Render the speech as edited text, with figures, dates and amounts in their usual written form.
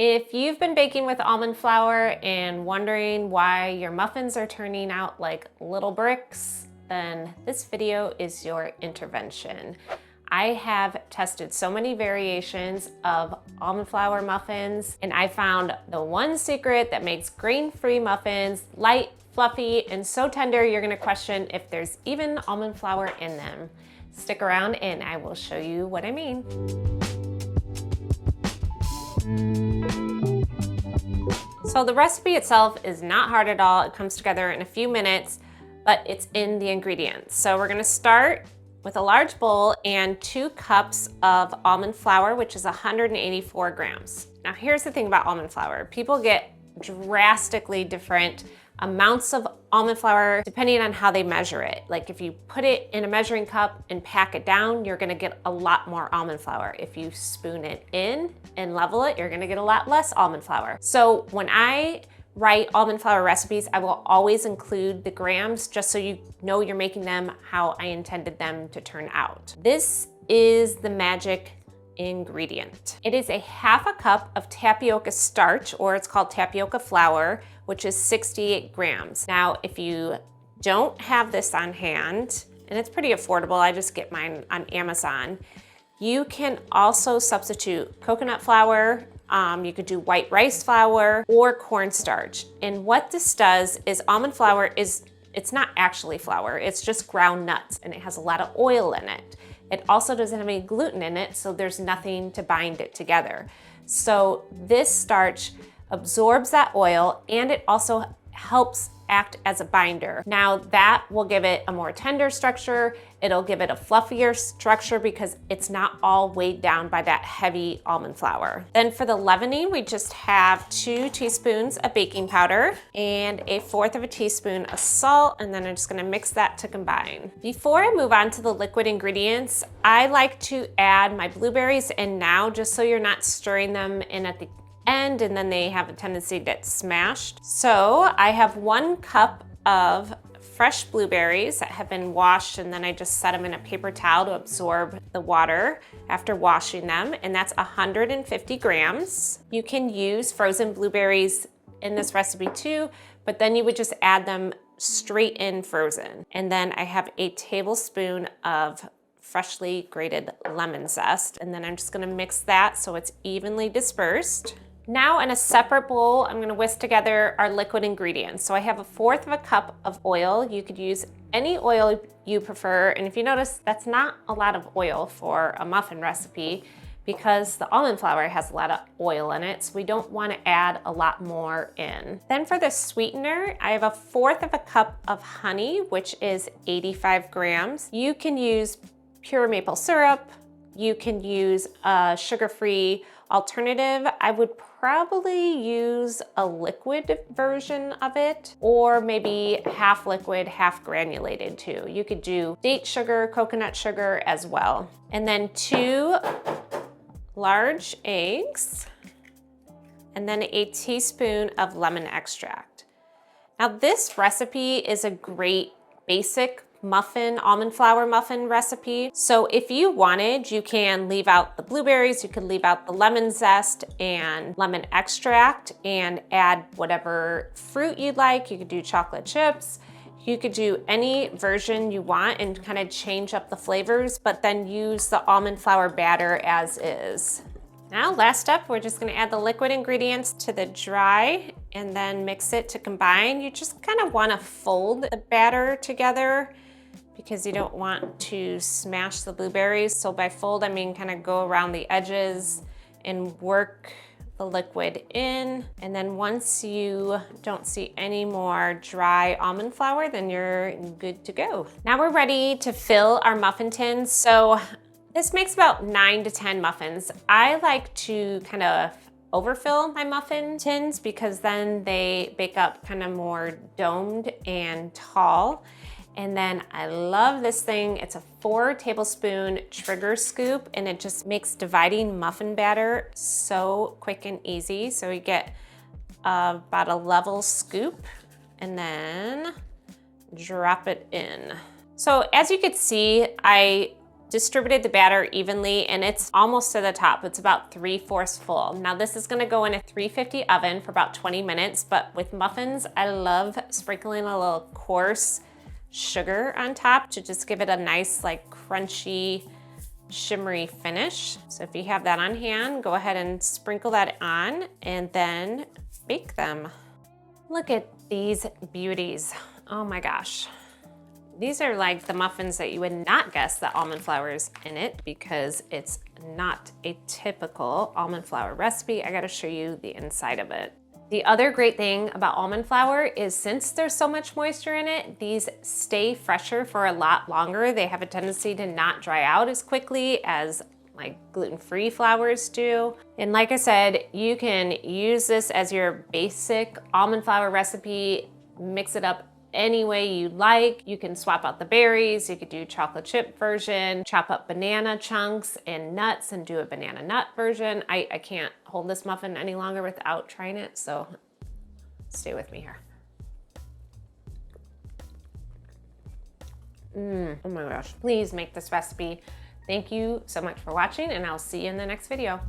If you've been baking with almond flour and wondering why your muffins are turning out like little bricks, then this video is your intervention. I have tested so many variations of almond flour muffins, and I found the one secret that makes grain-free muffins light, fluffy, and so tender you're gonna question if there's even almond flour in them. Stick around and I will show you what I mean. So the recipe itself is not hard at all. It comes together in a few minutes, but it's in the ingredients. So we're gonna start with a large bowl and 2 cups of almond flour, which is 184 grams. Now here's the thing about almond flour. People get drastically different amounts of almond flour depending on how they measure it. Like if you put it in a measuring cup and pack it down, you're gonna get a lot more almond flour. If you spoon it in and level it, you're gonna get a lot less almond flour. So when I write almond flour recipes, I will always include the grams just so you know you're making them how I intended them to turn out. This is the magic ingredient. It is a half a cup of tapioca starch, or it's called tapioca flour, which is 68 grams. Now, if you don't have this on hand, and it's pretty affordable, I just get mine on Amazon, you can also substitute coconut flour, you could do white rice flour or cornstarch. And what this does is almond flour it's not actually flour, it's just ground nuts, and it has a lot of oil in it. It also doesn't have any gluten in it, so there's nothing to bind it together. So this starch absorbs that oil, and it also helps act as a binder. Now that will give it a more tender structure. It'll give it a fluffier structure because it's not all weighed down by that heavy almond flour. Then for the leavening, we just have 2 teaspoons of baking powder and 1/4 teaspoon of salt, and then I'm just gonna mix that to combine. Before I move on to the liquid ingredients, I like to add my blueberries in now, just so you're not stirring them in at the end and then they have a tendency to get smashed. So I have 1 cup of fresh blueberries that have been washed, and then I just set them in a paper towel to absorb the water after washing them, and that's 150 grams. You can use frozen blueberries in this recipe too, but then you would just add them straight in frozen. And then I have a tablespoon of freshly grated lemon zest, and then I'm just gonna mix that so it's evenly dispersed. Now in a separate bowl, I'm gonna whisk together our liquid ingredients. So I have 1/4 cup of oil. You could use any oil you prefer. And if you notice, that's not a lot of oil for a muffin recipe because the almond flour has a lot of oil in it, so we don't wanna add a lot more in. Then for the sweetener, I have 1/4 cup of honey, which is 85 grams. You can use pure maple syrup. You can use a sugar-free alternative. I would probably use a liquid version of it, or maybe half liquid, half granulated too. You could do date sugar, coconut sugar as well. And then 2 large eggs, and then a teaspoon of lemon extract. Now this recipe is a great basic almond flour muffin recipe. So if you wanted, you can leave out the blueberries, you could leave out the lemon zest and lemon extract and add whatever fruit you'd like. You could do chocolate chips. You could do any version you want and kind of change up the flavors, but then use the almond flour batter as is. Now, last up, we're just gonna add the liquid ingredients to the dry and then mix it to combine. You just kind of wanna fold the batter together because you don't want to smash the blueberries. So by fold, I mean kind of go around the edges and work the liquid in. And then once you don't see any more dry almond flour, then you're good to go. Now we're ready to fill our muffin tins. So this makes about 9 to 10 muffins. I like to kind of overfill my muffin tins because then they bake up kind of more domed and tall. And then I love this thing. It's a 4 tablespoon trigger scoop, and it just makes dividing muffin batter so quick and easy. So you get about a level scoop and then drop it in. So as you can see, I distributed the batter evenly, and it's almost to the top. It's about 3/4 full. Now this is gonna go in a 350 oven for about 20 minutes, but with muffins, I love sprinkling a little coarse sugar on top to just give it a nice, like, crunchy, shimmery finish. So if you have that on hand, go ahead and sprinkle that on and then bake them. Look at these beauties. Oh my gosh. These are like the muffins that you would not guess that almond flour is in it, because it's not a typical almond flour recipe. I gotta show you the inside of it. The other great thing about almond flour is, since there's so much moisture in it, these stay fresher for a lot longer. They have a tendency to not dry out as quickly as like gluten-free flours do. And like I said, you can use this as your basic almond flour recipe, mix it up any way you like. You can swap out the berries, you could do chocolate chip version, chop up banana chunks and nuts and do a banana nut version. I can't hold this muffin any longer without trying it, so stay with me here. Oh my gosh, please make this recipe. Thank you so much for watching, and I'll see you in the next video.